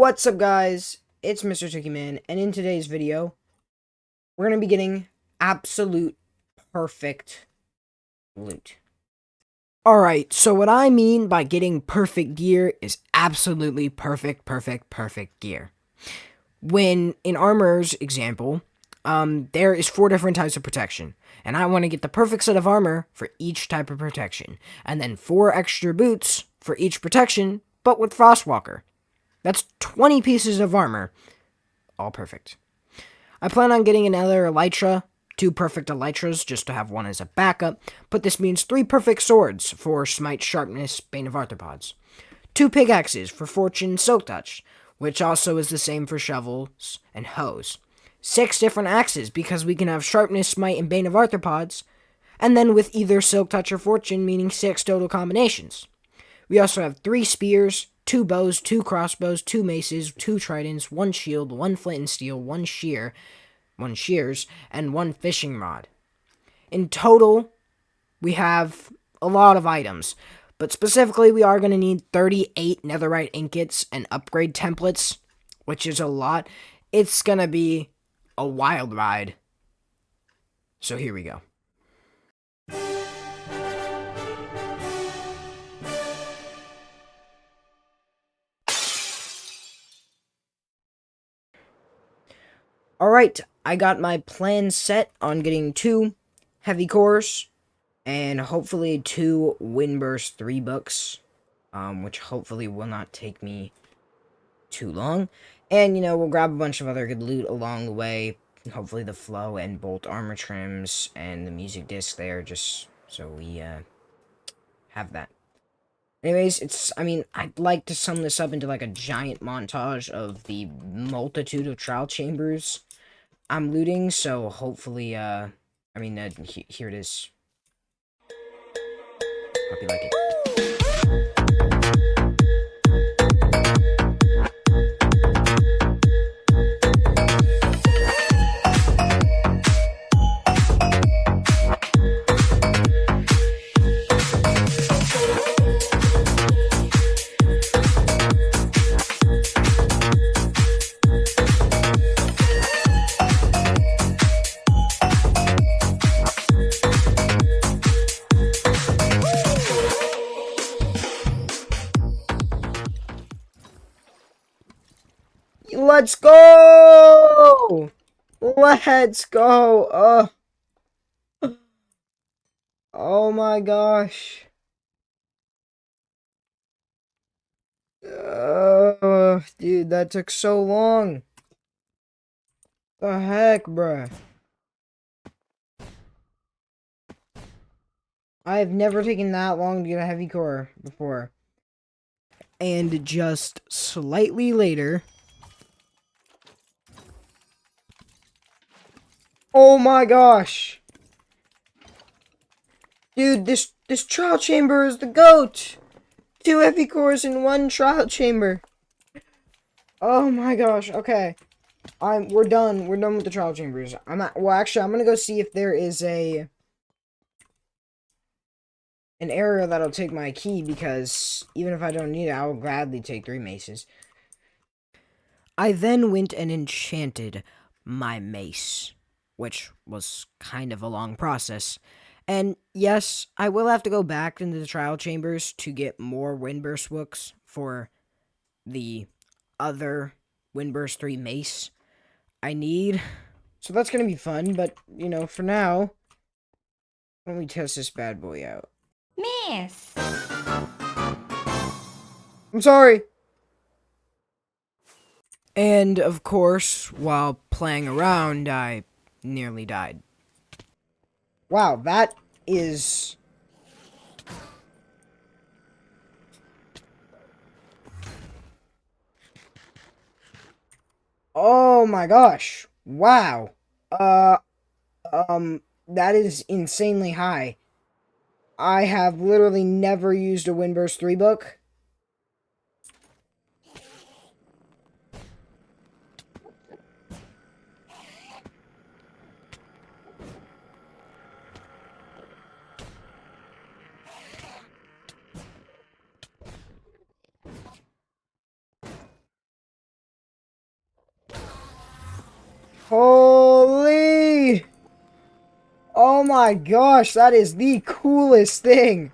What's up, guys? It's Mr. Tookie Man, and in today's video, we're going to be getting absolute perfect loot. Alright, so what I mean by getting perfect gear is absolutely perfect gear. When, in Armor's example, there is 4 different types of protection, and I want to get the perfect set of armor for each type of protection, and then 4 extra boots for each protection, but with Frostwalker. That's 20 pieces of armor. All perfect. I plan on getting another Elytra, 2 perfect Elytras, just to have one as a backup, but this means 3 perfect swords for Smite, Sharpness, Bane of Arthropods. 2 pickaxes for Fortune, Silk Touch, which also is the same for shovels and hoes. 6 different axes, because we can have Sharpness, Smite, and Bane of Arthropods, and then with either Silk Touch or Fortune, meaning 6 total combinations. We also have 3 spears, 2 bows, 2 crossbows, 2 maces, 2 tridents, 1 shield, 1 flint and steel, 1 shears, and 1 fishing rod. In total, we have a lot of items, but specifically we are going to need 38 netherite ingots and upgrade templates, which is a lot. It's going to be a wild ride. So here we go. Alright, I got my plan set on getting 2 heavy cores and hopefully 2 Windburst 3 books, which hopefully will not take me too long. And, we'll grab a bunch of other good loot along the way, hopefully the flow and bolt armor trims and the music disc there, just so we have that. Anyways, I'd like to sum this up into like a giant montage of the multitude of trial chambers I'm looting, so hopefully, here it is. Hope you like it. Let's go! Let's go! Oh my gosh. Dude, that took so long. The heck, bruh. I've never taken that long to get a heavy core before. And just slightly later... Oh my gosh! Dude, this trial chamber is the GOAT! 2 heavy cores in 1 trial chamber. Oh my gosh, okay. We're done. We're done with the trial chambers. Well, actually, I'm gonna go see if there is an area that'll take my key, because even if I don't need it, I will gladly take 3 maces. I then went and enchanted my mace, which was kind of a long process. And yes, I will have to go back into the trial chambers to get more Windburst books for the other Windburst 3 mace I need. So that's going to be fun, but, for now, let me test this bad boy out. Miss! I'm sorry! And, of course, while playing around, I nearly died. Wow, that is... Oh my gosh. Wow. That is insanely high. I have literally never used a Windburst 3 book. Holy! Oh my gosh, that is the coolest thing!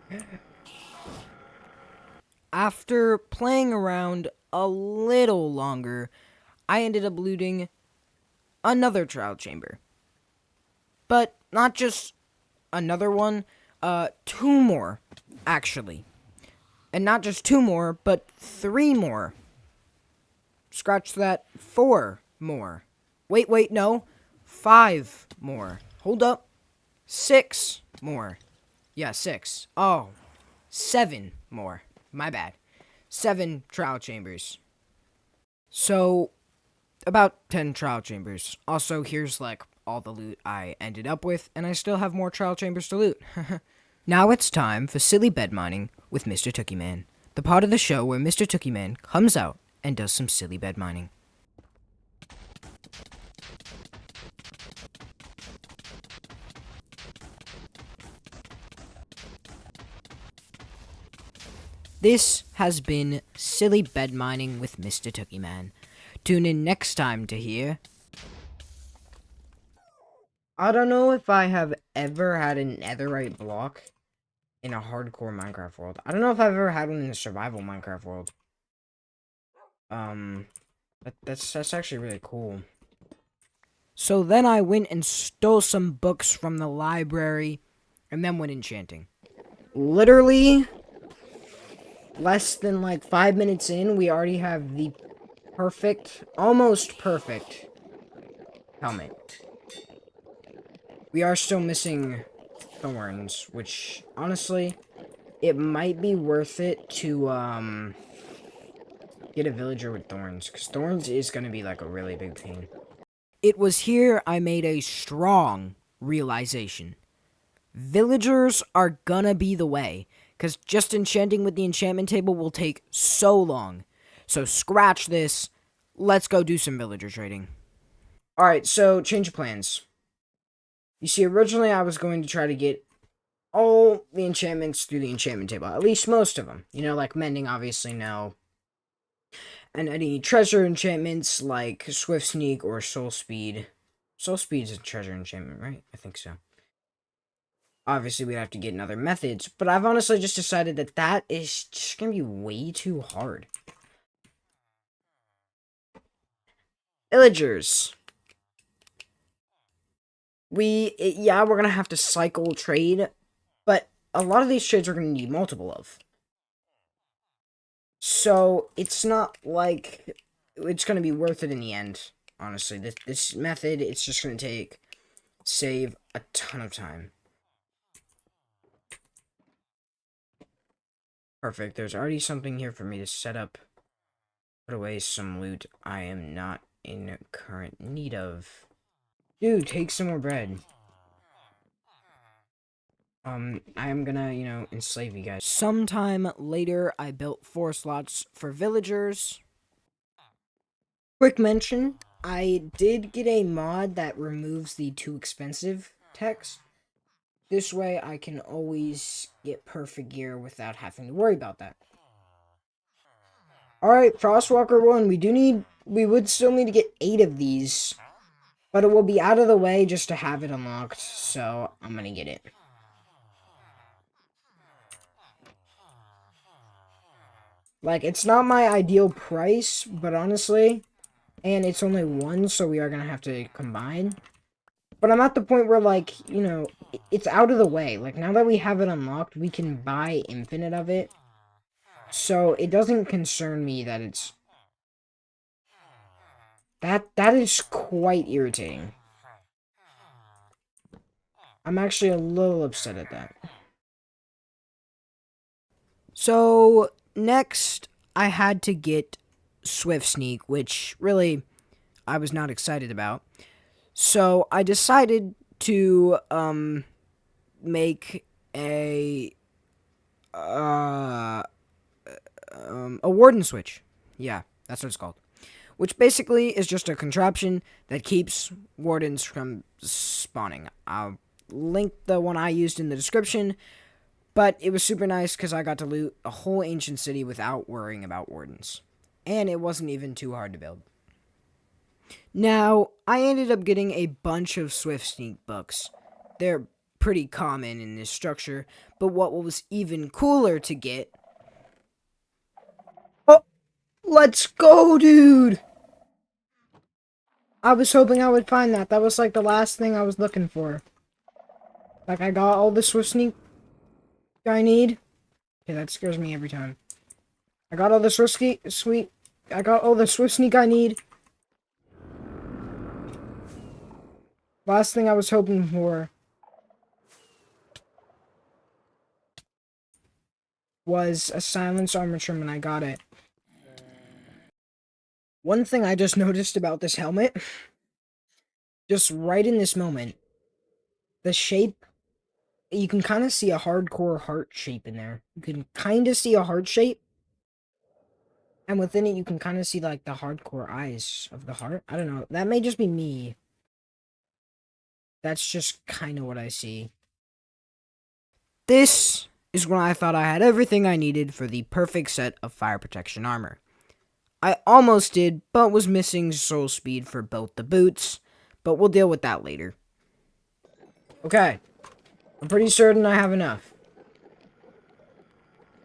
After playing around a little longer, I ended up looting another trial chamber. But not just another one, two more, actually. And not just two more, but three more. Scratch that, 4 more. Wait, no. 5 more. Hold up. 6 more. Yeah, 6. Oh, 7 more. My bad. 7 trial chambers. So, about 10 trial chambers. Also, here's like all the loot I ended up with, and I still have more trial chambers to loot. Now it's time for Silly Bed Mining with Mr. Tookie Man, the part of the show where Mr. Tookie Man comes out and does some silly bed mining. This has been Silly Bed Mining with Mr. Tookie Man. Tune in next time to hear... I don't know if I have ever had a netherite block in a hardcore Minecraft world. I don't know if I've ever had one in a survival Minecraft world. That's actually really cool. So then I went and stole some books from the library, and then went enchanting. Literally, less than like 5 minutes in, we already have the perfect, almost perfect helmet. We are still missing thorns, which, honestly, it might be worth it to, get a villager with thorns, because thorns is going to be, like, a really big pain. It was here I made a strong realization. Villagers are gonna be the way, because just enchanting with the enchantment table will take so long. So scratch this, let's go do some villager trading. Alright, so change of plans. You see, originally I was going to try to get all the enchantments through the enchantment table, at least most of them. You know, like mending, obviously, no. And any treasure enchantments like Swift Sneak or Soul Speed. Soul Speed is a treasure enchantment, right? I think so. Obviously, we'd have to get in other methods, but I've honestly just decided that that is just going to be way too hard. Villagers. Yeah, we're going to have to cycle trade, but a lot of these trades we're going to need multiple of. So, it's not like it's going to be worth it in the end, honestly. This method, it's just going to save a ton of time. Perfect. There's already something here for me to set up. Put away some loot I am not in current need of. Dude, take some more bread. I am gonna, enslave you guys. Sometime later, I built 4 slots for villagers. Quick mention, I did get a mod that removes the too expensive text. This way, I can always get perfect gear without having to worry about that. Alright, Frostwalker 1, we would still need to get 8 of these. But it will be out of the way just to have it unlocked, so I'm gonna get it. Like, it's not my ideal price, but honestly, and it's only 1, so we are gonna have to combine. But I'm at the point where, like, it's out of the way. Like, now that we have it unlocked, we can buy infinite of it. So, it doesn't concern me that it's... That is quite irritating. I'm actually a little upset at that. So, next, I had to get Swift Sneak, which really I was not excited about. So, I decided to make a warden switch. Yeah, that's what it's called. Which basically is just a contraption that keeps wardens from spawning. I'll link the one I used in the description. But it was super nice because I got to loot a whole ancient city without worrying about wardens. And it wasn't even too hard to build. Now, I ended up getting a bunch of Swift Sneak books. They're pretty common in this structure, but what was even cooler to get... Oh, let's go, dude! I was hoping I would find that. That was like the last thing I was looking for. Like, I got all the Swift Sneak I need. Okay, that scares me every time. I got all the Swift Sneak I need. Last thing I was hoping for was a silence armor trim, and I got it. One thing I just noticed about this helmet, just right in this moment, the shape, you can kind of see a hardcore heart shape in there. You can kind of see a heart shape, and within it you can kind of see like the hardcore eyes of the heart. I don't know, that may just be me. That's just kind of what I see. This is when I thought I had everything I needed for the perfect set of fire protection armor. I almost did, but was missing soul speed for both the boots, but we'll deal with that later. Okay, I'm pretty certain I have enough.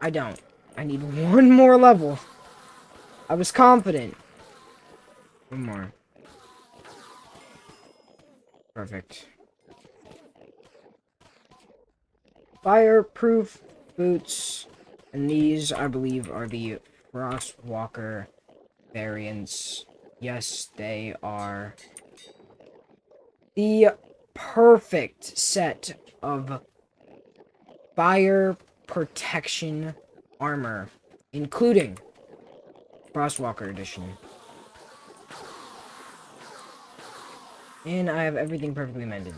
I don't. I need one more level. I was confident. One more. Perfect. Fireproof boots, and these, I believe, are the Frostwalker variants. Yes, they are the perfect set of fire protection armor, including Frostwalker edition. And I have everything perfectly mended.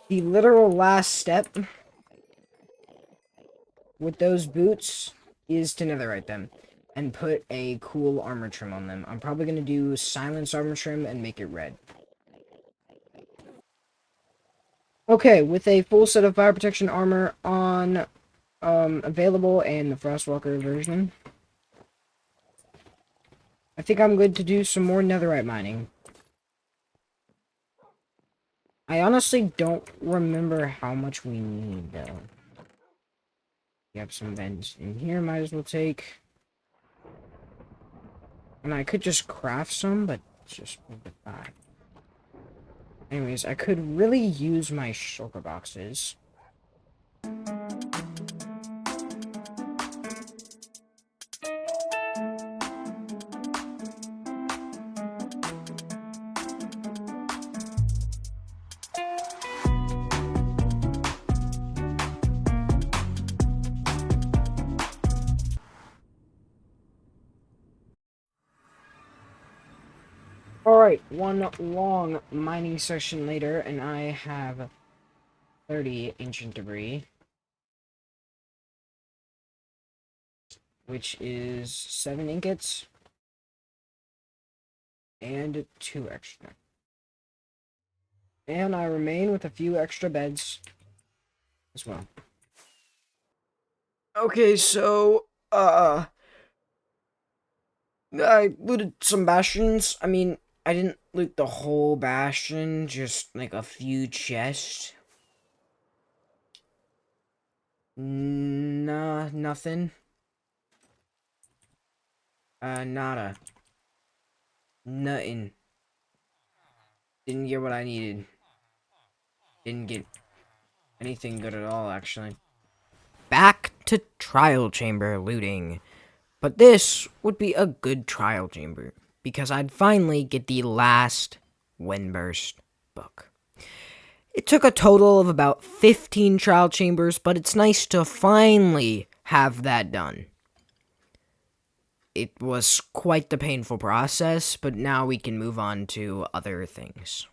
The literal last step with those boots is to netherite them and put a cool armor trim on them. I'm probably going to do silence armor trim and make it red. Okay, with a full set of fire protection armor on available and the Frostwalker version, I think I'm good to do some more netherite mining. I honestly don't remember how much we need, though. We have some vents in here, might as well take. And I could just craft some, but just move it back. Anyways, I could really use my shulker boxes. Alright, one long mining session later, and I have 30 ancient debris. Which is 7 ingots. And 2 extra. And I remain with a few extra beds as well. Okay, so, I looted some bastions. I mean, I didn't loot the whole bastion, just like a few chests. Nah, nothing. Nada. Nothing. Didn't get what I needed. Didn't get anything good at all, actually. Back to trial chamber looting. But this would be a good trial chamber, because I'd finally get the last Windburst book. It took a total of about 15 trial chambers, but it's nice to finally have that done. It was quite the painful process, but now we can move on to other things.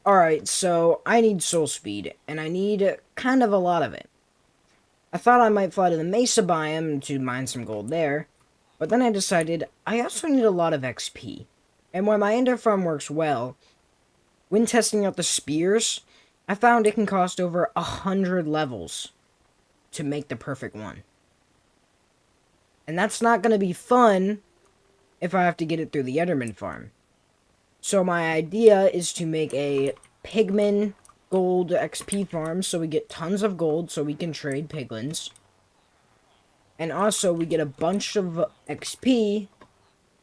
Alright, so I need soul speed, and I need kind of a lot of it. I thought I might fly to the Mesa biome to mine some gold there, but then I decided I also need a lot of XP. And while my Ender farm works well, when testing out the spears, I found it can cost over 100 levels to make the perfect one. And that's not going to be fun if I have to get it through the Enderman farm. So my idea is to make a pigman gold XP farm so we get tons of gold so we can trade piglins. And also we get a bunch of XP,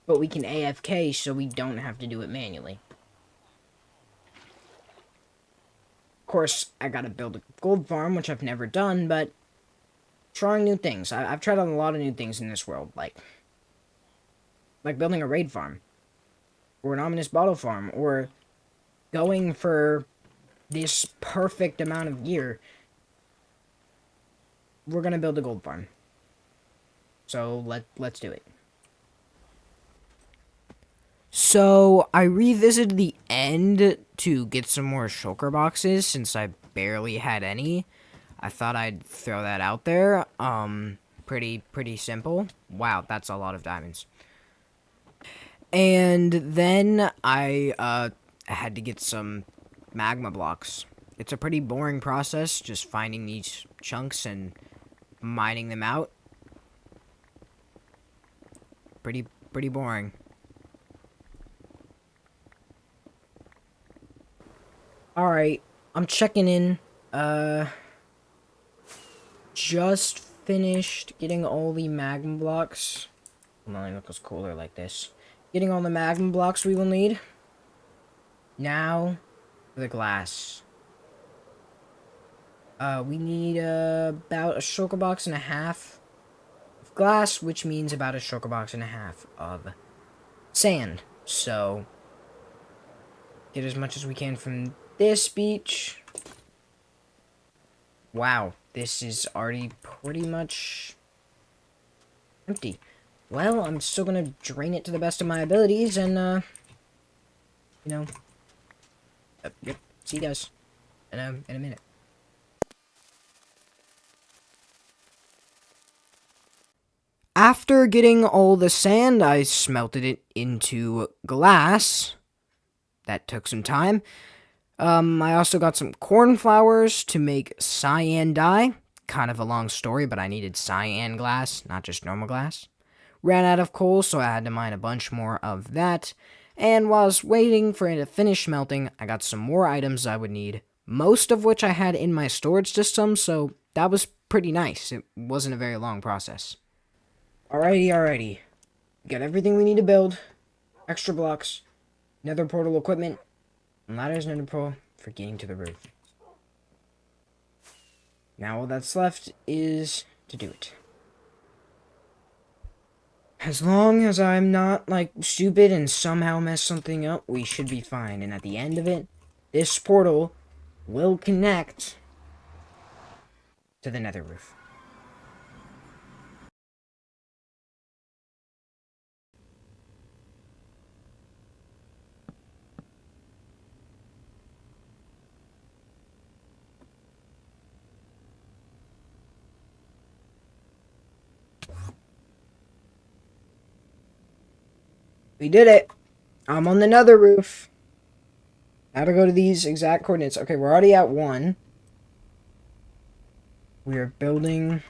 but we can AFK so we don't have to do it manually. Of course, I gotta build a gold farm, which I've never done, but trying new things. I've tried on a lot of new things in this world, like building a raid farm, or an ominous bottle farm, or going for this perfect amount of gear. We're gonna build a gold farm. So let's do it. So I revisited the end to get some more shulker boxes since I barely had any. I thought I'd throw that out there. Pretty simple. Wow, that's a lot of diamonds. And then I had to get some magma blocks. It's a pretty boring process, just finding these chunks and mining them out. Pretty boring. Alright, I'm checking in. Just finished getting all the magma blocks. Mine looks cooler like this. Getting all the magma blocks we will need. Now, for the glass. We need about a shulker box and a half of glass, which means about a shulker box and a half of sand. So, get as much as we can from this beach. Wow, this is already pretty much empty. Well, I'm still gonna drain it to the best of my abilities and, you know, yep, see you guys in a minute. After getting all the sand, I smelted it into glass. That took some time. I also got some cornflowers to make cyan dye. Kind of a long story, but I needed cyan glass, not just normal glass. Ran out of coal, so I had to mine a bunch more of that. And while I was waiting for it to finish melting, I got some more items I would need, most of which I had in my storage system, so that was pretty nice. It wasn't a very long process. Alrighty. Got everything we need to build. Extra blocks, nether portal equipment, and ladders and nether pearl for getting to the roof. Now all that's left is to do it. As long as I'm not, like, stupid and somehow mess something up, we should be fine. And at the end of it, this portal will connect to the nether roof. We did it! I'm on the nether roof. Now to go to these exact coordinates. Okay, we're already at 1. We are building...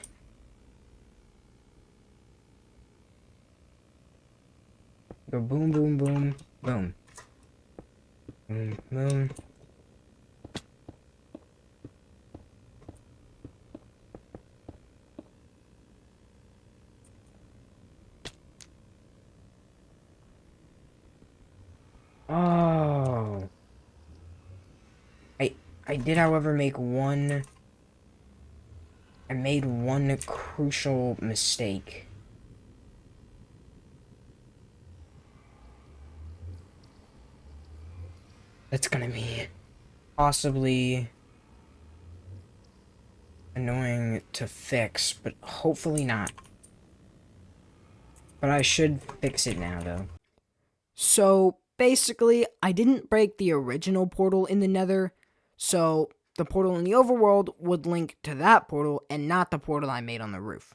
Go boom, boom, boom, boom. Boom, boom. Oh. I did, however, make one... I made one crucial mistake. That's gonna be possibly annoying to fix, but hopefully not. But I should fix it now, though. So, basically, I didn't break the original portal in the nether, so the portal in the overworld would link to that portal and not the portal I made on the roof.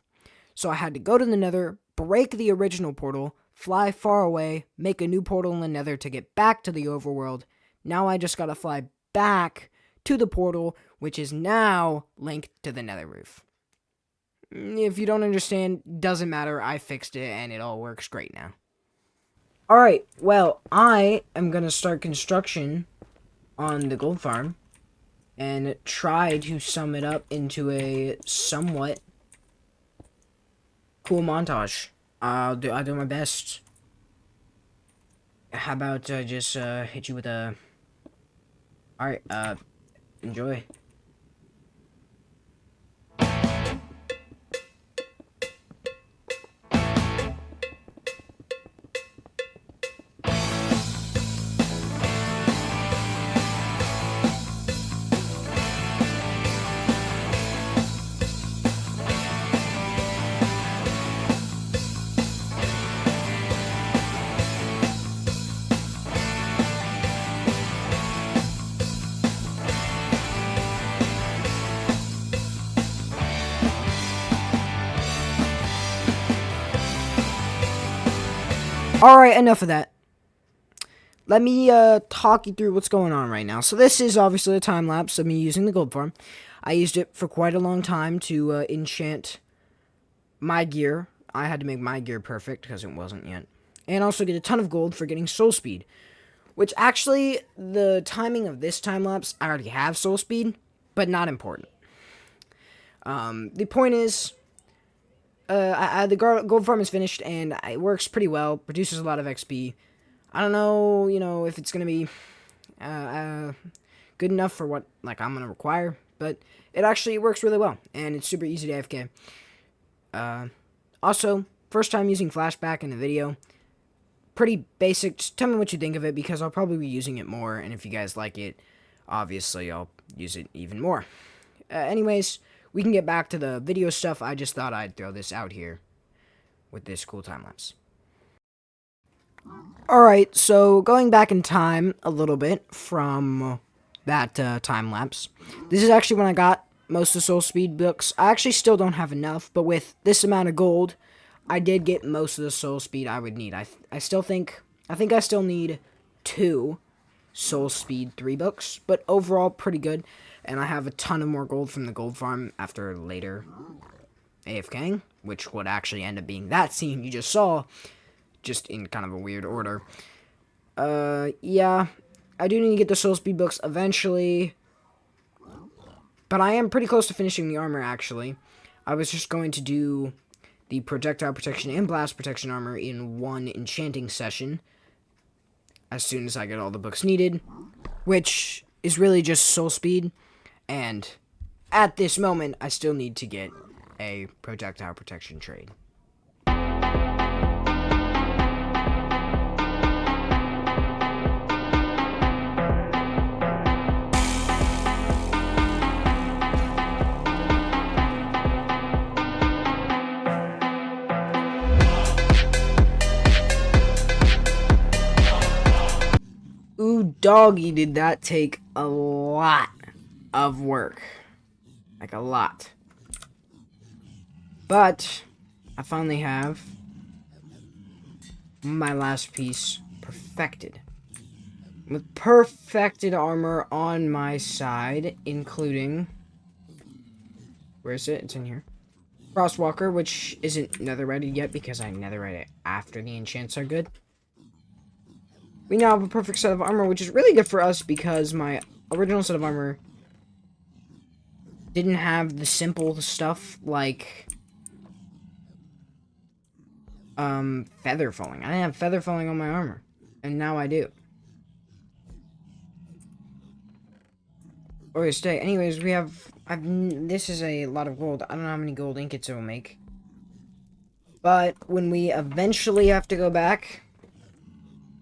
So I had to go to the nether, break the original portal, fly far away, make a new portal in the nether to get back to the overworld. Now I just gotta fly back to the portal, which is now linked to the nether roof. If you don't understand, doesn't matter. I fixed it and it all works great now. Alright, well, I am going to start construction on the gold farm and try to sum it up into a somewhat cool montage. I'll do my best. How about just hit you with a... Alright, enjoy. Alright, enough of that. Let me talk you through what's going on right now. So this is obviously a time lapse of me using the gold farm. I used it for quite a long time to enchant my gear. I had to make my gear perfect because it wasn't yet. And also get a ton of gold for getting soul speed. Which actually, the timing of this time lapse, I already have soul speed, but not important. The point is... the gold farm is finished, and it works pretty well, produces a lot of XP. I don't know, if it's going to be good enough for what, I'm going to require, but it actually works really well, and it's super easy to AFK. Also, first time using flashback in a video. Pretty basic. Just tell me what you think of it, because I'll probably be using it more, and if you guys like it, obviously I'll use it even more. Anyways... we can get back to the video stuff. I just thought I'd throw this out here with this cool time-lapse. Alright, so going back in time a little bit from that time-lapse. This is actually when I got most of the Soul Speed books. I actually still don't have enough, but with this amount of gold, I did get most of the Soul Speed I would need. I think I still need 2 Soul Speed 3 books, but overall pretty good. And I have a ton of more gold from the gold farm after later AFKing, which would actually end up being that scene you just saw, just in kind of a weird order. Yeah, I do need to get the soul speed books eventually, but I am pretty close to finishing the armor, actually. I was just going to do the projectile protection and blast protection armor in one enchanting session as soon as I get all the books needed, which is really just soul speed. And at this moment, I still need to get a projectile protection trade. Ooh, doggy, did that take a lot of work. Like, a lot. But I finally have my last piece perfected. With perfected armor on my side, including... where is it? It's in here. Frostwalker, which isn't netherite yet because I netherite it after the enchants are good. We now have a perfect set of armor, which is really good for us because my original set of armor didn't have the simple stuff like feather falling. I didn't have feather falling on my armor, and now I do. Or stay. Anyways, we have this is a lot of gold. I don't know how many gold ingots it will make. But when we eventually have to go back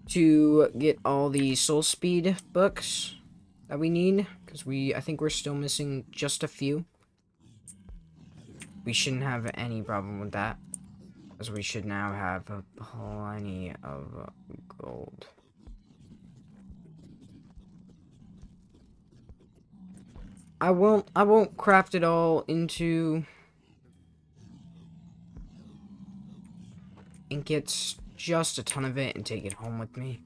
to get all the soul speed books that we need, because I think we're still missing just a few. We shouldn't have any problem with that, as we should now have plenty of gold. I won't craft it all into ingots, just a ton of it, and take it home with me.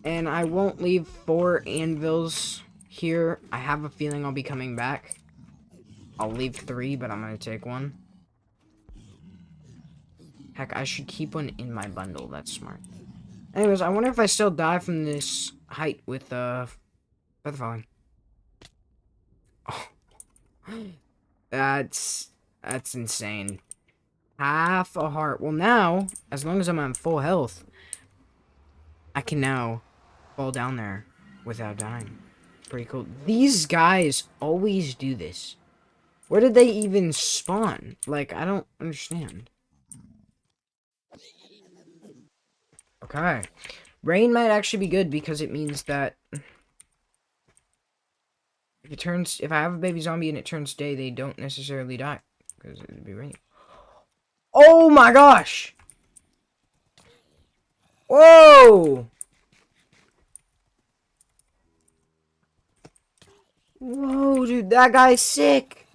And I won't leave 4 anvils here. I have a feeling I'll be coming back. I'll leave 3, but I'm gonna take 1. Heck, I should keep 1 in my bundle. That's smart. Anyways, I wonder if I still die from this height with, feather falling. Oh. That's insane. Half a heart. Well, now, as long as I'm on full health, I can now fall down there without dying. Pretty cool. These guys always do this. Where did they even spawn? Like, I don't understand. Okay. Rain might actually be good because it means that if I have a baby zombie and it turns day, they don't necessarily die. Because it would be raining. Oh my gosh! Whoa! Whoa, dude, that guy's sick!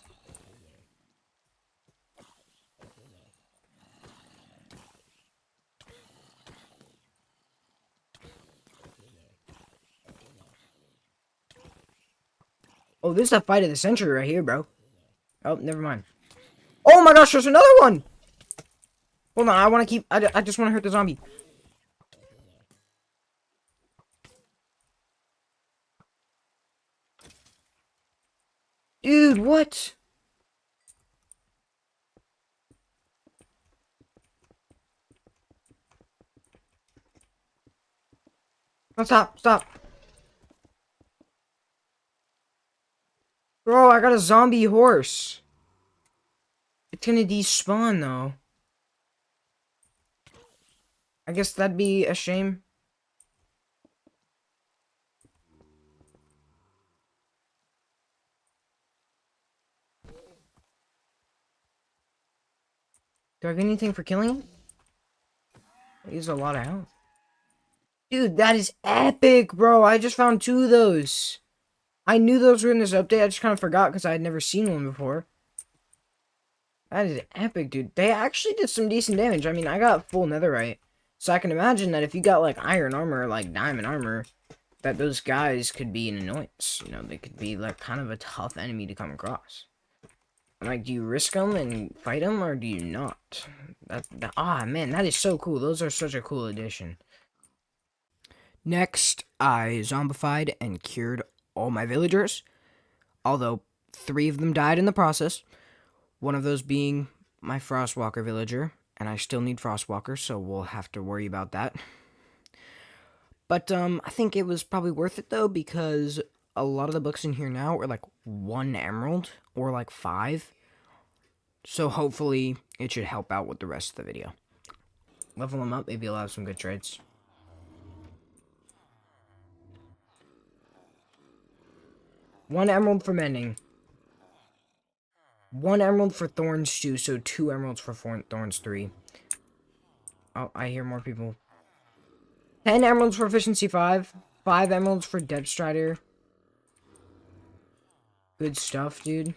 Oh, this is a fight of the century right here, bro. Oh, never mind. Oh my gosh, there's another one! Hold on, I want to keep... I just want to hurt the zombie. Dude, what? Oh, stop. Bro, I got a zombie horse. It's gonna despawn, though. I guess that'd be a shame. Do I get anything for killing him? He's a lot of health. Dude, that is epic, bro. I just found 2 of those. I knew those were in this update. I just kind of forgot because I had never seen one before. That is epic, dude. They actually did some decent damage. I mean, I got full netherite. So I can imagine that if you got, like, iron armor, like diamond armor, that those guys could be an annoyance. You know, they could be, like, kind of a tough enemy to come across. Like, do you risk them and fight them, or do you not? Man, that is so cool. Those are such a cool addition. Next, I zombified and cured all my villagers, although 3 of them died in the process. One of those being my Frostwalker villager, and I still need Frostwalkers, so we'll have to worry about that. But, I think it was probably worth it, though, because a lot of the books in here now are, like, 1 emerald, or, like, 5. So, hopefully, it should help out with the rest of the video. Level them up, maybe I'll have some good trades. One emerald for mending. 1 emerald for thorns 2, so 2 emeralds for thorns 3. Oh, I hear more people. 10 emeralds for efficiency 5. 5 emeralds for depth strider. Good stuff, dude.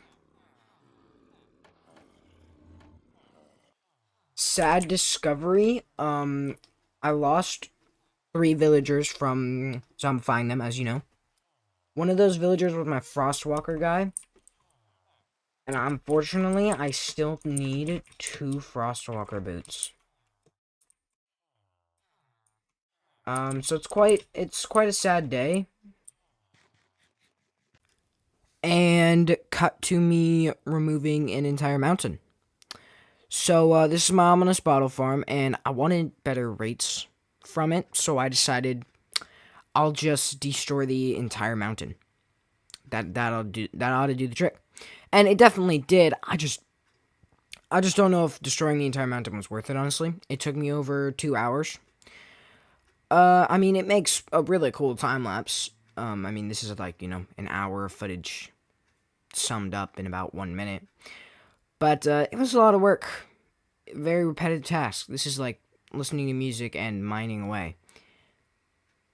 Sad discovery. I lost 3 villagers from zombifying them, as you know. One of those villagers was my Frostwalker guy. And unfortunately, I still need 2 Frostwalker boots. So it's quite a sad day. And cut to me removing an entire mountain. So, this is my ominous bottle farm, and I wanted better rates from it, so I decided I'll just destroy the entire mountain. That ought to do the trick. And it definitely did. I just don't know if destroying the entire mountain was worth it, honestly. It took me over 2 hours. I mean, it makes a really cool time lapse. I mean, this is like, an hour of footage summed up in about 1 minute. But, it was a lot of work. Very repetitive task. This is like listening to music and mining away.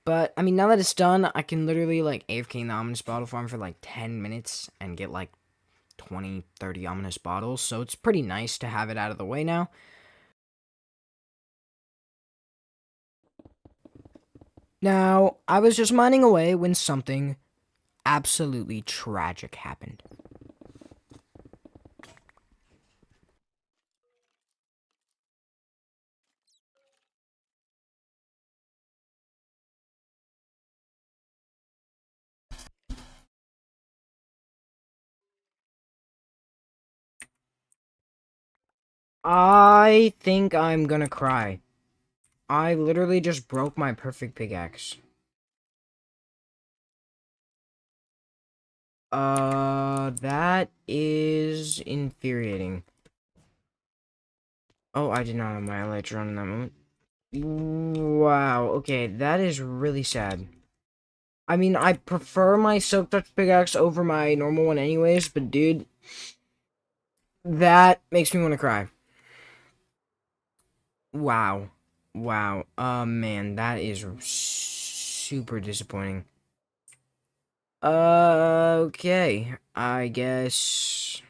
But, I mean, now that it's done, I can literally, like, AFK in the ominous bottle farm for, like, 10 minutes and get, like, 20, 30 ominous bottles. So it's pretty nice to have it out of the way now. Now, I was just mining away when something absolutely tragic happened. I think I'm gonna cry. I literally just broke my perfect pickaxe. That is infuriating. Oh, I did not have my elytra on in that moment. Wow, okay, that is really sad. I mean, I prefer my silk touch pickaxe over my normal one anyways, but dude, that makes me want to cry. Wow. Wow. Man, that is super disappointing. Okay. I guess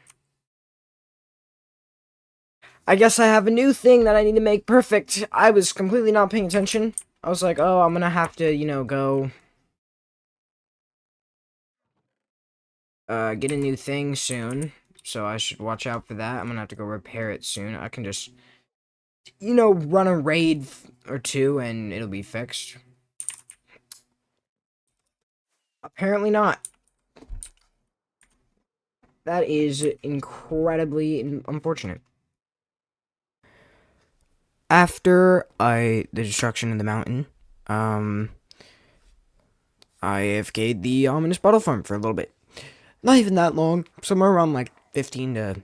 I have a new thing that I need to make perfect. I was completely not paying attention. I was like, oh, I'm gonna have to, go, get a new thing soon. So I should watch out for that. I'm gonna have to go repair it soon. I can just, run a raid or two and it'll be fixed. Apparently not. That is incredibly unfortunate. After the destruction of the mountain, I AFK'd the ominous bottle farm for a little bit. Not even that long, somewhere around like 15 to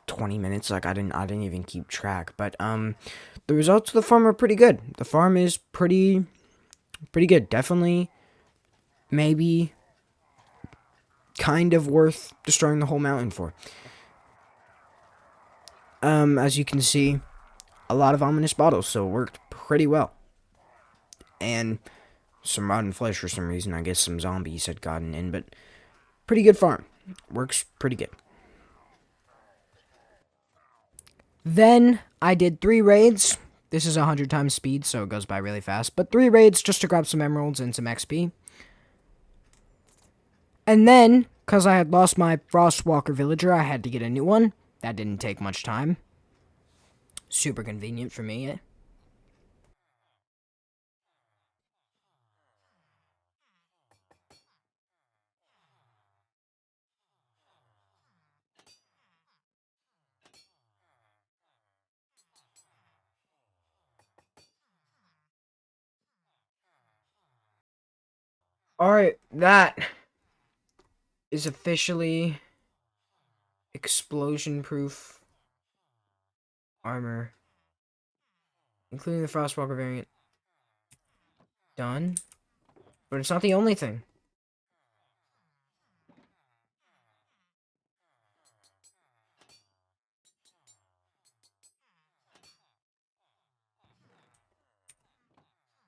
20 minutes. Like I didn't even keep track. But the results of the farm are pretty good. The farm is pretty good. Definitely, maybe, kind of worth destroying the whole mountain for. As you can see, a lot of ominous bottles, so it worked pretty well. And some rotten flesh for some reason. I guess some zombies had gotten in, but pretty good farm. Works pretty good. Then I did 3 raids. This is 100 times speed, so it goes by really fast. But 3 raids just to grab some emeralds and some XP. And then, because I had lost my Frostwalker villager, I had to get a new one. That didn't take much time. Super convenient for me. Alright, that is officially explosion-proof armor, including the Frostwalker variant. Done. But it's not the only thing.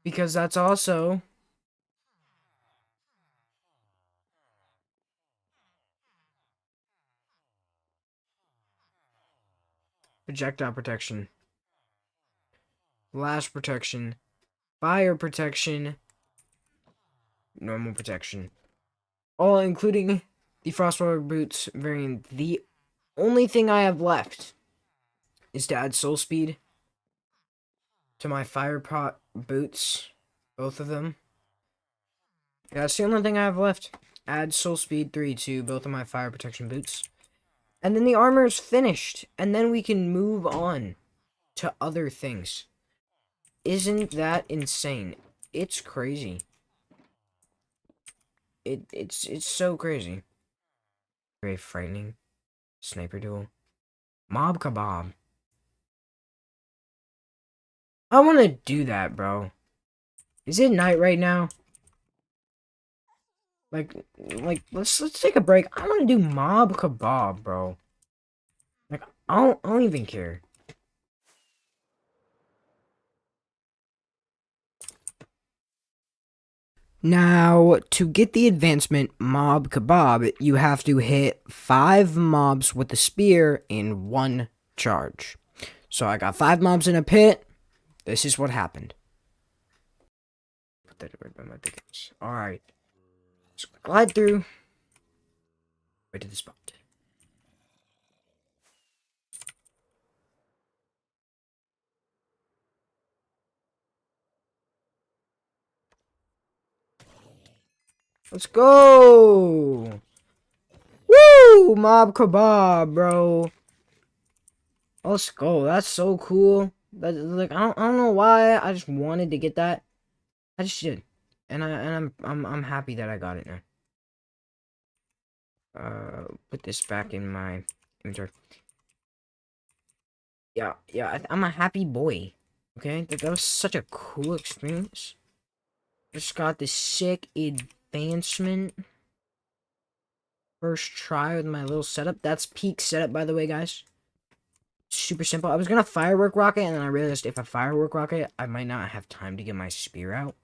Because that's also projectile protection, blast protection, fire protection, normal protection. All including the Frostwalker boots variant. The only thing I have left is to add soul speed to my fire pot boots. Both of them. That's the only thing I have left. Add soul speed 3 to both of my fire protection boots. And then the armor is finished. And then we can move on to other things. Isn't that insane? It's crazy. It's so crazy. Very frightening. Sniper duel. Mob kebab. I want to do that, bro. Is it night right now? Like, let's take a break. I want to do mob kebab, bro. Like, I don't even care. Now, to get the advancement mob kebab, you have to hit 5 mobs with a spear in 1 charge. So I got 5 mobs in a pit. This is what happened. Put that right by my pickaxe. Alright. So glide through. Right to the spot. Let's go! Woo! Mob kebab, bro. Let's go. That's so cool. That like I don't know why. I just wanted to get that. I just did, and I'm happy that I got it now. Put this back in my inventory. Yeah, I'm a happy boy. Okay, that was such a cool experience. Just got this sick advancement. First try with my little setup. That's peak setup, by the way, guys. Super simple. I was gonna firework rocket, and then I realized if I firework rocket, I might not have time to get my spear out.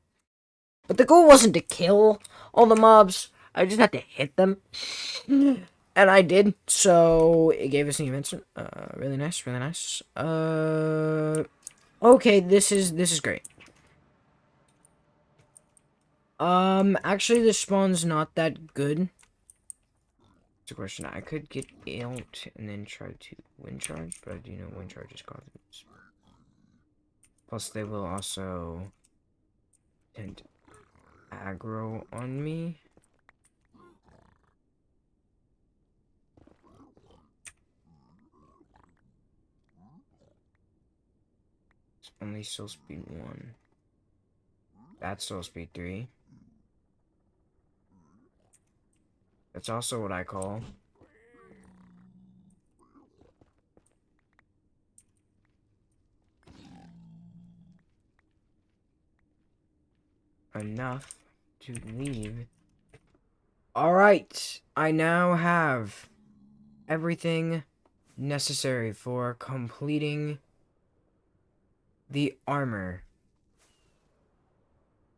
But the goal wasn't to kill all the mobs. I just had to hit them. And I did. So it gave us an advancement. Really nice, really nice. Okay, this is great. Actually the spawn's not that good. It's a question. I could get out and then try to wind charge, but I do know wind charge is causes. Plus they will also tend to aggro on me. It's only soul speed 1. That's soul speed 3. That's also what I call enough to leave. Alright, I now have everything necessary for completing the armor.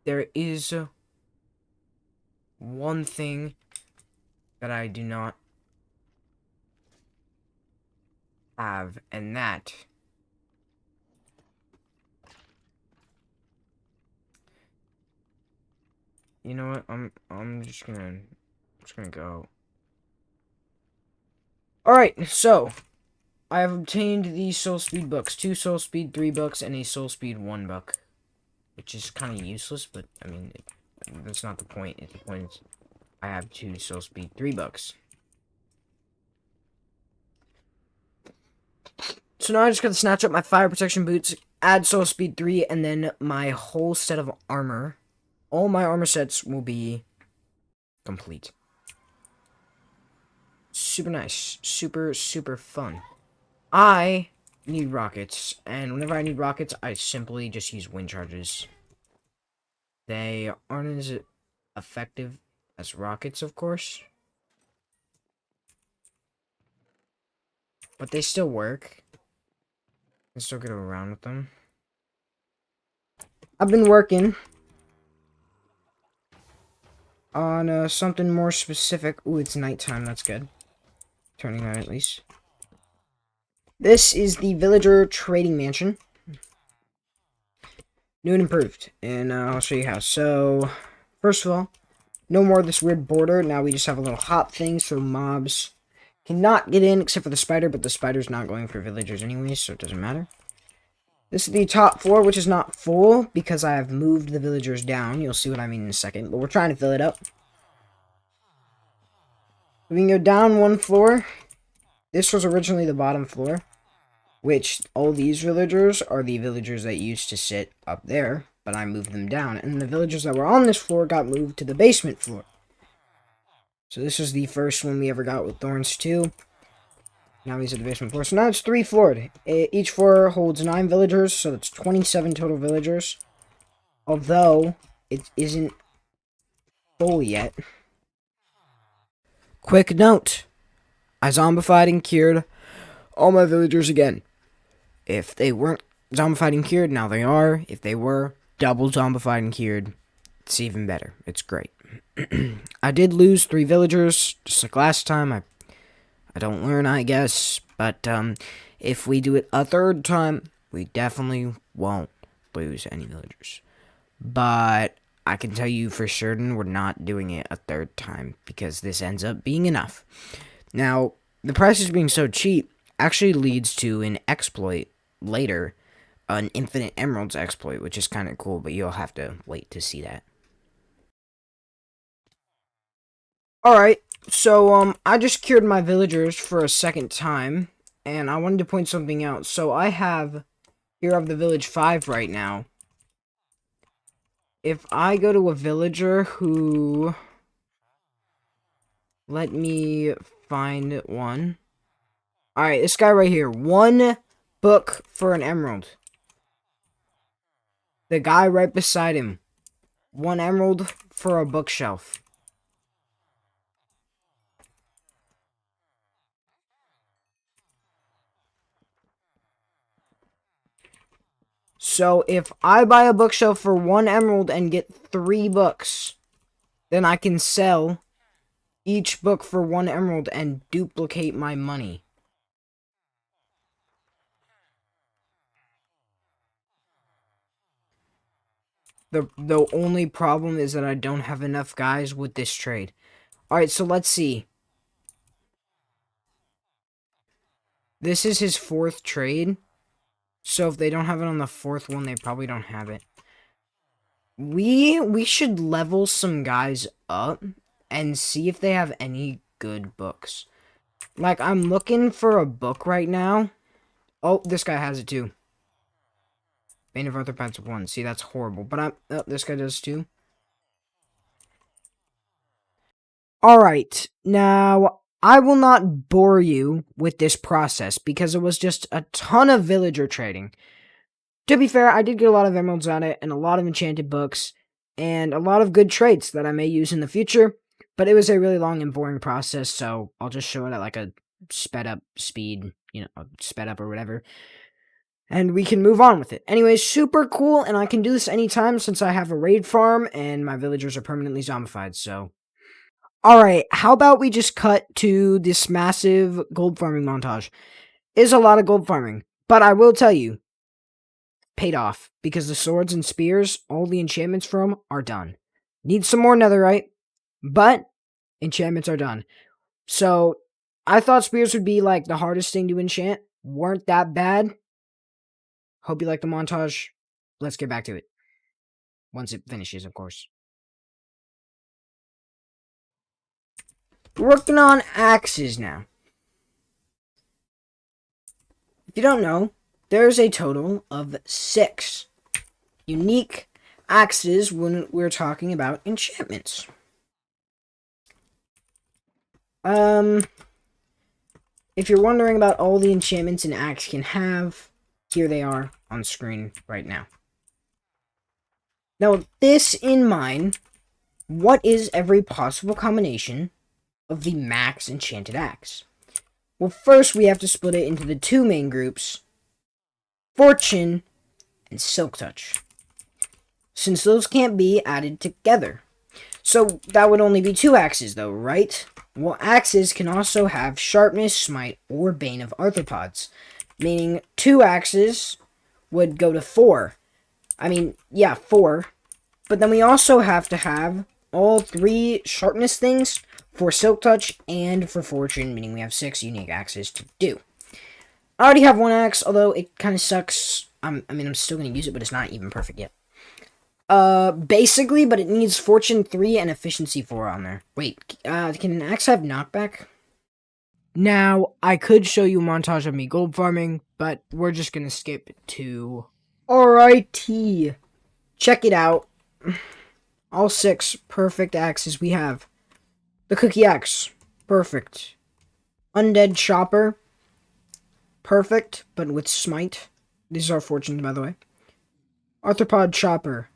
There is one thing that I do not have, and that you know what? I'm just gonna go. Alright, so I have obtained these soul speed books. 2 soul speed 3 books and a soul speed 1 book. Which is kind of useless, but I mean that's not the point. The point is I have 2 soul speed 3 books. So now I just gotta snatch up my fire protection boots, add soul speed 3, and then my whole set of armor. All my armor sets will be complete. Super nice. Super, super fun. I need rockets, and whenever I need rockets, I simply just use wind charges. They aren't as effective as rockets, of course. But they still work. I can still get around with them. I've been working on something more specific. Ooh, it's nighttime. That's good. Turning on at least. This is the Villager Trading Mansion. New and improved. And I'll show you how. So, first of all, no more of this weird border. Now we just have a little hop thing so mobs cannot get in except for the spider, but the spider's not going for villagers anyway, so it doesn't matter. This is the top floor, which is not full because I have moved the villagers down. You'll see what I mean in a second, but we're trying to fill it up. We can go down 1 floor. This was originally the bottom floor, which all these villagers are the villagers that used to sit up there, but I moved them down, and the villagers that were on this floor got moved to the basement floor. So this is the first one we ever got with Thorns 2. Now he's at the basement floor. So now it's 3 floored. Each floor holds 9 villagers, so it's 27 total villagers. Although, it isn't full yet. Quick note. I zombified and cured all my villagers again. If they weren't zombified and cured, now they are. If they were double zombified and cured, it's even better. It's great. I did lose 3 villagers, just like last time. I don't learn, I guess. But if we do it a 3rd time, we definitely won't lose any villagers. But I can tell you for certain we're not doing it a 3rd time because this ends up being enough. Now, the prices being so cheap actually leads to an exploit later, an infinite emeralds exploit, which is kind of cool, but you'll have to wait to see that. Alright, so I just cured my villagers for a 2nd time, and I wanted to point something out. So I have Hero of the Village 5 right now. If I go to a villager who... Let me find one. Alright, this guy right here. 1 book for an emerald. The guy right beside him. 1 emerald for a bookshelf. So if I buy a bookshelf for 1 emerald and get 3 books, then I can sell each book for 1 emerald and duplicate my money. The only problem is that I don't have enough guys with this trade. Alright, so let's see. This is his 4th trade. So if they don't have it on the 4th one, they probably don't have it. We should level some guys up and see if they have any good books. Like, I'm looking for a book right now. Oh, this guy has it too. Bane of Arthropods 1. See, that's horrible. But oh, this guy does too. Alright, now, I will not bore you with this process because it was just a ton of villager trading. To be fair, I did get a lot of emeralds on it and a lot of enchanted books and a lot of good traits that I may use in the future, but it was a really long and boring process, so I'll just show it at like a sped up speed, sped up or whatever, and we can move on with it. Anyways, super cool, and I can do this anytime since I have a raid farm and my villagers are permanently zombified, so... Alright, how about we just cut to this massive gold farming montage? It is a lot of gold farming, but I will tell you, paid off, because the swords and spears, all the enchantments from, are done. Need some more netherite, but enchantments are done. So, I thought spears would be like the hardest thing to enchant. Weren't that bad. Hope you like the montage. Let's get back to it. Once it finishes, of course. Working on axes now. If you don't know, there's a total of 6 unique axes when we're talking about enchantments. If you're wondering about all the enchantments an axe can have, here they are on screen right now. Now, with this in mind, what is every possible combination of the max enchanted axe? Well, first we have to split it into the 2 main groups, Fortune and Silk Touch, since those can't be added together. So that would only be 2 axes though, right? Well, axes can also have Sharpness, Smite, or Bane of Arthropods, meaning 2 axes would go to 4. I mean, yeah, 4. But then we also have to have all 3 Sharpness things for Silk Touch and for Fortune, meaning we have 6 unique axes to do. I already have 1 axe, although it kind of sucks. I'm still going to use it, but it's not even perfect yet. Basically, but it needs Fortune 3 and Efficiency 4 on there. Wait, can an axe have knockback? Now, I could show you a montage of me gold farming, but we're just going to skip to... Alrighty. Check it out. All 6 perfect axes we have. The Cookie Axe, perfect. Undead Chopper, perfect, but with Smite. These are fortunes, by the way. Arthropod Chopper,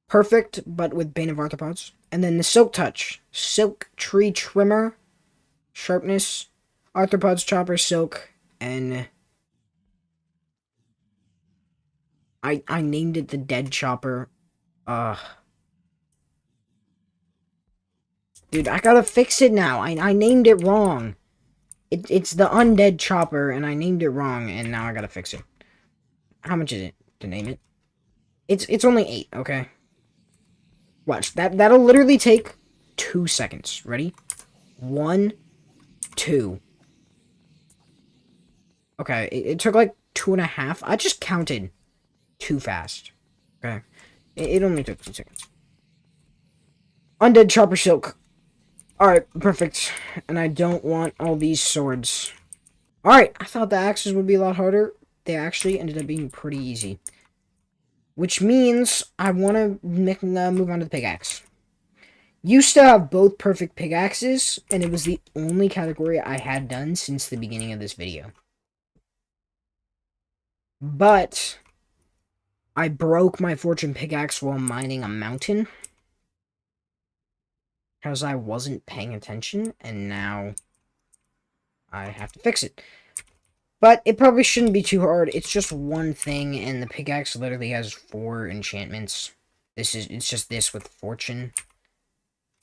perfect, but with Bane of Arthropods. And then the Silk Touch, Silk Tree Trimmer, Sharpness, Arthropods Chopper, Silk, and... I named it the Dead Chopper. Dude, I gotta fix it now. I named it wrong. It's the Undead Chopper, and I named it wrong, and now I gotta fix it. How much is it to name it? It's only 8, okay? Watch, that'll literally take 2 seconds. Ready? 1, 2. Okay, it took like 2.5. I just counted too fast. Okay? It only took 2 seconds. Undead Chopper Silk. Alright, perfect. And I don't want all these swords. Alright, I thought the axes would be a lot harder. They actually ended up being pretty easy. Which means I want to move on to the pickaxe. Used to have both perfect pickaxes, and it was the only category I had done since the beginning of this video. But I broke my fortune pickaxe while mining a mountain. Because I wasn't paying attention, and now I have to fix it. But it probably shouldn't be too hard. It's just one thing, and the pickaxe literally has 4 enchantments. It's just this with fortune.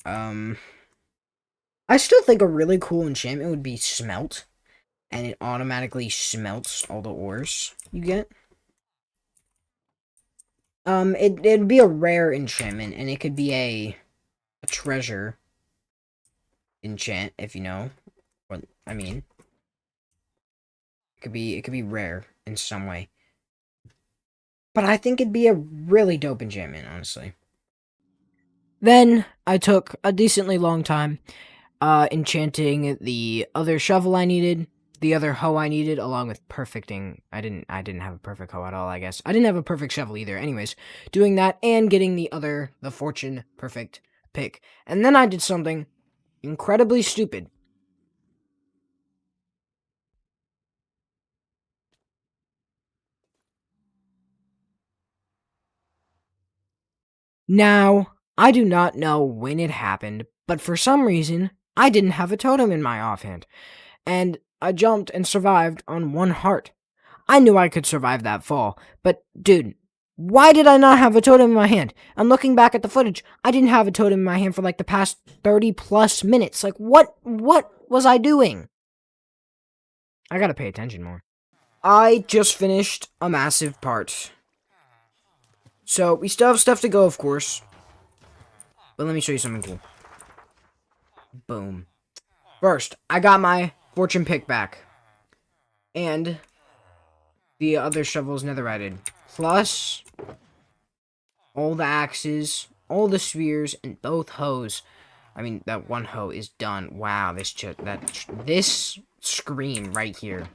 I still think a really cool enchantment would be smelt. And it automatically smelts all the ores you get. It'd be a rare enchantment, and it could be a treasure enchant, if you know what I mean. It could be rare in some way. But I think it'd be a really dope enchantment, honestly. Then I took a decently long time enchanting the other shovel I needed, the other hoe I needed, along with perfecting. I didn't have a perfect hoe at all, I guess. I didn't have a perfect shovel either. Anyways, doing that and getting the fortune perfect pick. And then I did something incredibly stupid. Now, I do not know when it happened, but for some reason, I didn't have a totem in my offhand. And I jumped and survived on 1 heart. I knew I could survive that fall, but dude, why did I not have a totem in my hand? And looking back at the footage, I didn't have a totem in my hand for like the past 30 plus minutes. Like what was I doing? I gotta pay attention more. I just finished a massive part. So we still have stuff to go, of course. But let me show you something cool. Boom. First, I got my fortune pick back. And the other shovel's netherrited. Plus all the axes, all the spears, and both hoes. I mean, that 1 hoe is done. Wow, this screen right here.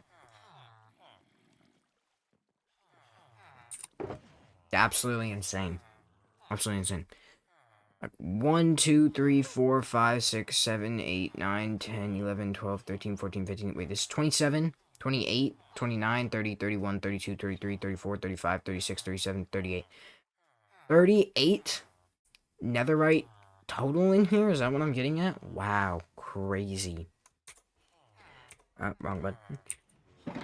Absolutely insane. Absolutely insane. Like 1, 2, 3, 4, 5, 6, 7, 8, 9, 10, 11, 12, 13, 14, 15. Wait, this is 27, 28, 29, 30, 31, 32, 33, 34, 35, 36, 37, 38. 38 netherite total in here? Is that what I'm getting at? Wow, crazy. Wrong button.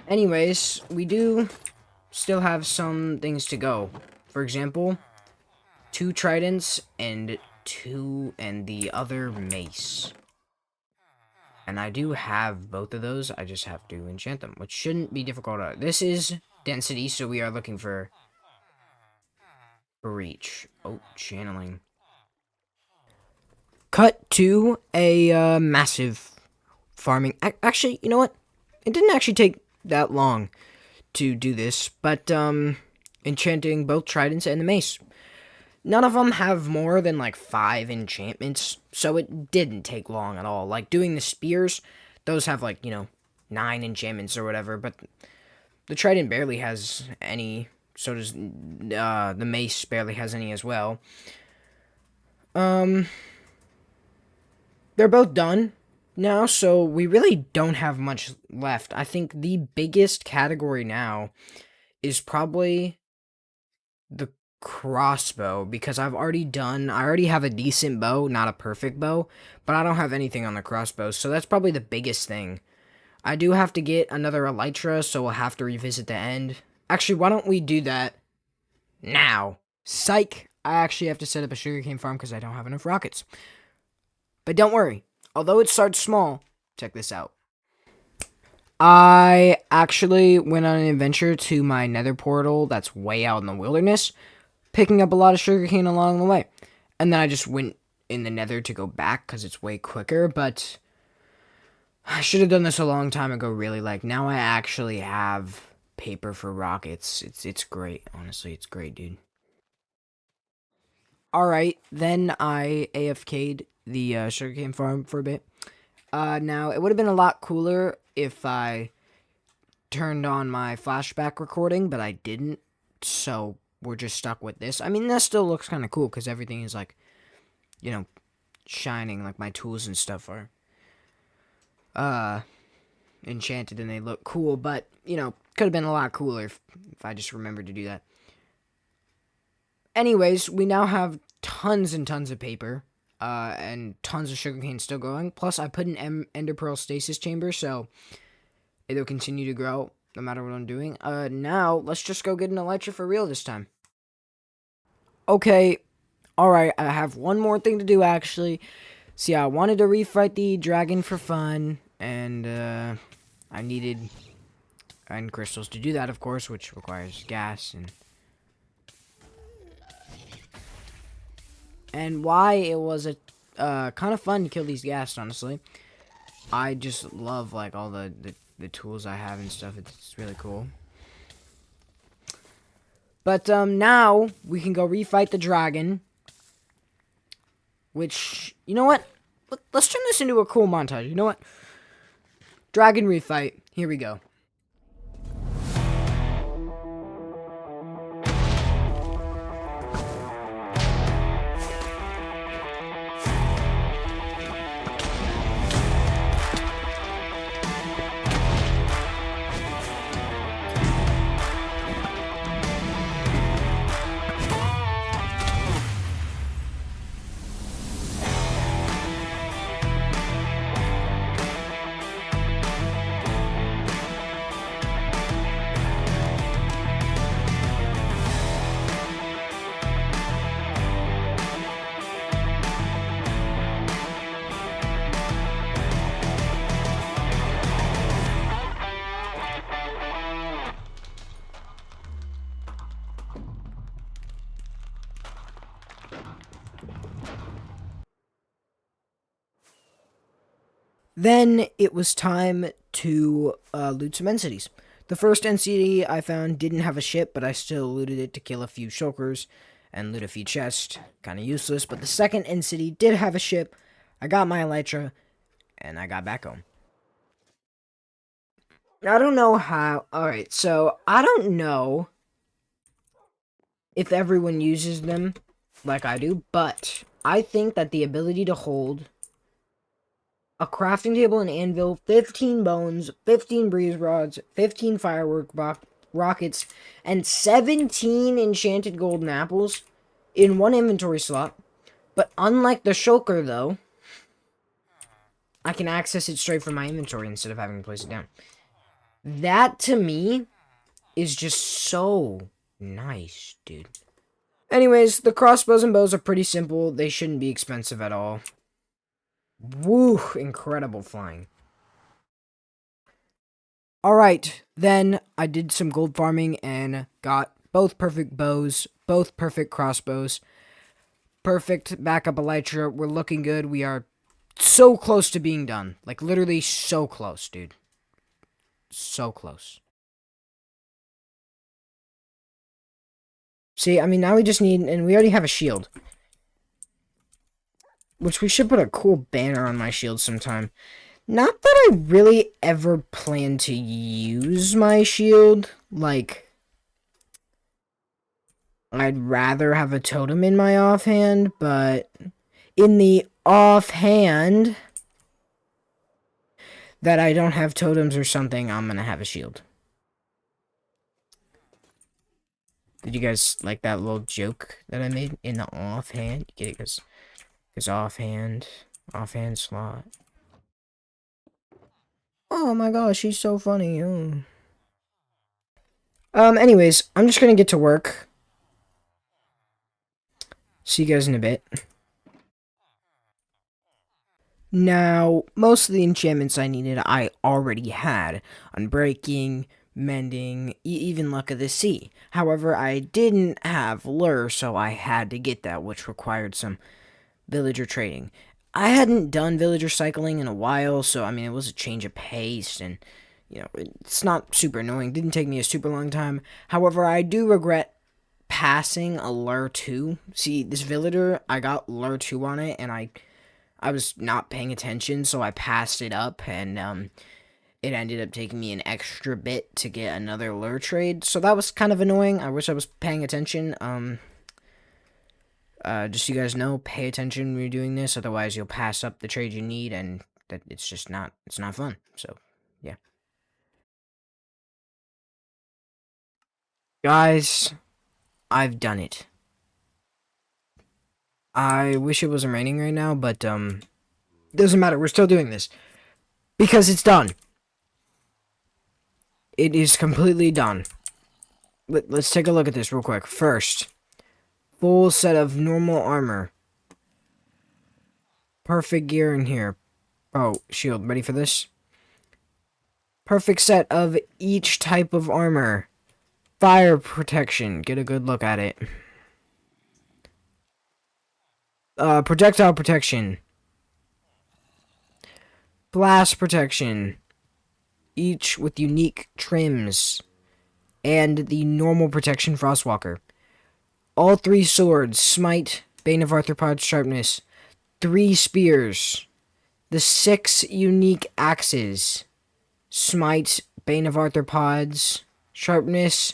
Anyways, we do still have some things to go. For example, 2 tridents and the other mace. And I do have both of those. I just have to enchant them, which shouldn't be difficult. This is density, so we are looking for breach. Oh, channeling. Cut to a massive farming. Actually, you know what? It didn't actually take that long to do this, but enchanting both tridents and the mace. None of them have more than like 5 enchantments, so it didn't take long at all. Like doing the spears, those have like, 9 enchantments or whatever, but the trident barely has any, so does the mace barely has any as well. They're both done now, so we really don't have much left. I think the biggest category now is probably the crossbow, because I already have a decent bow, not a perfect bow, but I don't have anything on the crossbow, so that's probably the biggest thing. I do have to get another elytra, so we'll have to revisit the end. Actually, why don't we do that now? Psych! I actually have to set up a sugarcane farm because I don't have enough rockets. But don't worry, although it starts small, check this out. I actually went on an adventure to my nether portal that's way out in the wilderness, picking up a lot of sugarcane along the way. And then I just went in the nether to go back because it's way quicker, but I should have done this a long time ago, really. Like, now I actually have paper for rockets. It's great, honestly. It's great, dude. Alright, then I AFK'd the sugarcane farm for a bit. Now, it would have been a lot cooler if I turned on my flashback recording, but I didn't, so we're just stuck with this. I mean, that still looks kind of cool because everything is like, you know, shining, like my tools and stuff are enchanted and they look cool, but you know, could have been a lot cooler if I just remembered to do that. Anyways, we now have tons and tons of paper, and tons of sugarcane still growing. Plus, I put an ender pearl stasis chamber, so it'll continue to grow no matter what I'm doing. Now let's just go get an elytra for real this time. Okay, alright, I have one more thing to do actually. See, I wanted to refight the dragon for fun, and I needed iron crystals to do that, of course, which requires gas and why it was a kind of fun to kill these ghast, honestly. I just love like all the tools I have and stuff. It's really cool. But now we can go refight the dragon. Which, you know what? Let's turn this into a cool montage. You know what? Dragon refight. Here we go. Then it was time to loot some entities. The first entity I found didn't have a ship, but I still looted it to kill a few shulkers and loot a few chests. Kind of useless. But the second entity did have a ship. I got my elytra, and I got back home. I don't know how... Alright, so I don't know if everyone uses them like I do, but I think that the ability to hold a crafting table, an anvil, 15 bones, 15 breeze rods, 15 firework rockets, and 17 enchanted golden apples in one inventory slot. But unlike the shulker, though, I can access it straight from my inventory instead of having to place it down. That, to me, is just so nice, dude. Anyways, the crossbows and bows are pretty simple. They shouldn't be expensive at all. Woo, incredible flying. Alright, then I did some gold farming and got both perfect bows, both perfect crossbows, perfect backup elytra. We're looking good. We are so close to being done. Like, literally so close, dude. So close. See, I mean, now we just need... And we already have a shield. Which we should put a cool banner on my shield sometime. Not that I really ever plan to use my shield. Like, I'd rather have a totem in my offhand, but in the offhand that I don't have totems or something, I'm gonna have a shield. Did you guys like that little joke that I made in the offhand? You get it? Because offhand slot. Oh my gosh, she's so funny. Oh. Anyways, I'm just gonna get to work. See you guys in a bit. Now, most of the enchantments I needed, I already had. Unbreaking, mending, even Luck of the Sea. However, I didn't have Lure, so I had to get that, which required some villager trading. I hadn't done villager cycling in a while, so I mean, it was a change of pace, and you know, it's not super annoying. It didn't take me a super long time. However, I do regret passing a Lure 2. See, this villager, I got Lure 2 on it, and I was not paying attention, so I passed it up, and it ended up taking me an extra bit to get another lure trade, so that was kind of annoying. I wish I was paying attention. Just so you guys know, pay attention when you're doing this, otherwise you'll pass up the trade you need, and that it's just not, it's not fun. So, yeah. Guys, I've done it. I wish it wasn't raining right now, but, doesn't matter, we're still doing this. Because it's done. It is completely done. Let's take a look at this real quick. First, full set of normal armor. Perfect gear in here. Oh, shield. Ready for this? Perfect set of each type of armor. Fire protection. Get a good look at it. Projectile protection. Blast protection. Each with unique trims. And the normal protection Frostwalker. All 3 swords. Smite. Bane of Arthropods. Sharpness. 3 spears. The 6 unique axes. Smite. Bane of Arthropods. Sharpness.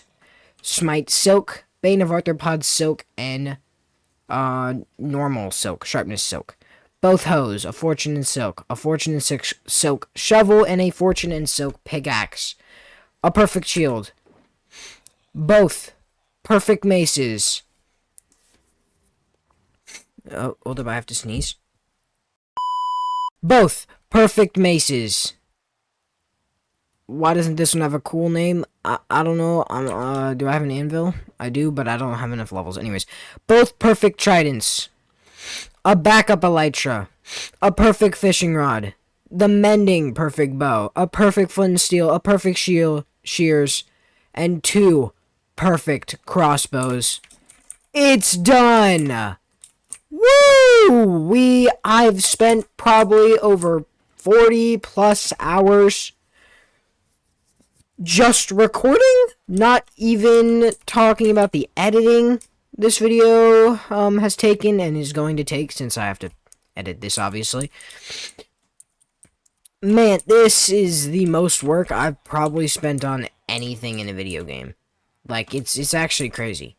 Smite Silk. Bane of Arthropods Silk. And normal Silk. Sharpness Silk. Both hoes. A Fortune and Silk. A Fortune and Silk shovel. And a Fortune and Silk pickaxe. A perfect shield. Both perfect maces. Oh, hold up, I have to sneeze. Both perfect maces. Why doesn't this one have a cool name? I don't know. Do I have an anvil? I do, but I don't have enough levels. Anyways, both perfect tridents. A backup elytra. A perfect fishing rod. The mending perfect bow. A perfect flint and steel. A perfect shears. And 2 perfect crossbows. It's done! Woo! I've spent probably over 40 plus hours just recording, not even talking about the editing this video has taken and is going to take, since I have to edit this, obviously. Man, this is the most work I've probably spent on anything in a video game. Like, it's actually crazy.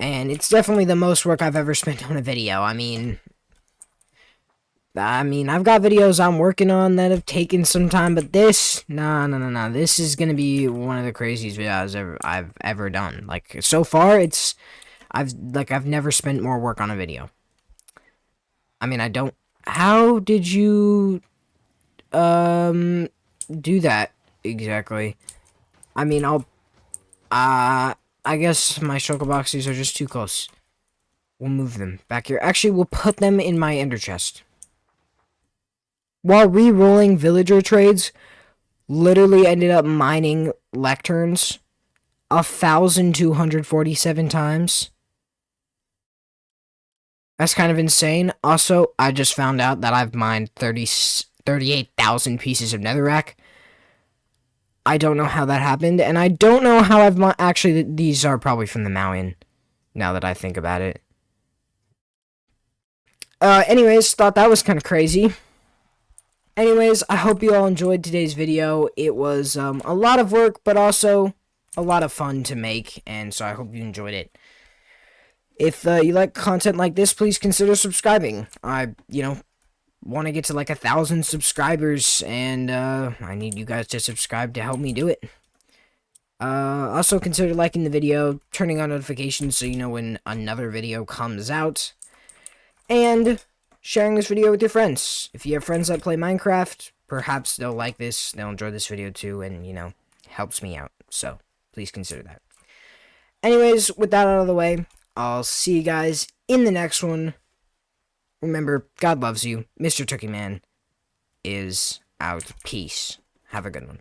And it's definitely the most work I've ever spent on a video. I mean, I've got videos I'm working on that have taken some time, but this, no. This is gonna be one of the craziest videos I've ever done. Like, so far, I've never spent more work on a video. I mean, how did you, do that exactly? I mean, I guess my shulker boxes are just too close. We'll move them back here. Actually, we'll put them in my ender chest. While re-rolling villager trades, literally ended up mining lecterns 1,247 times. That's kind of insane. Also, I just found out that I've mined 38,000 pieces of netherrack. I don't know how that happened, and I don't know how actually, these are probably from the Maui, now that I think about it. Anyways, thought that was kind of crazy. Anyways, I hope you all enjoyed today's video. It was, a lot of work, but also a lot of fun to make, and so I hope you enjoyed it. If, you like content like this, please consider subscribing. I, want to get to like 1,000 subscribers, and I need you guys to subscribe to help me do it. Also consider liking the video, turning on notifications so you know when another video comes out, and sharing this video with your friends. If you have friends that play Minecraft, perhaps they'll like this, they'll enjoy this video too, and helps me out. So please consider that. Anyways, with that out of the way, I'll see you guys in the next one. Remember, God loves you. Mr. Turkey Man is out. Peace. Have a good one.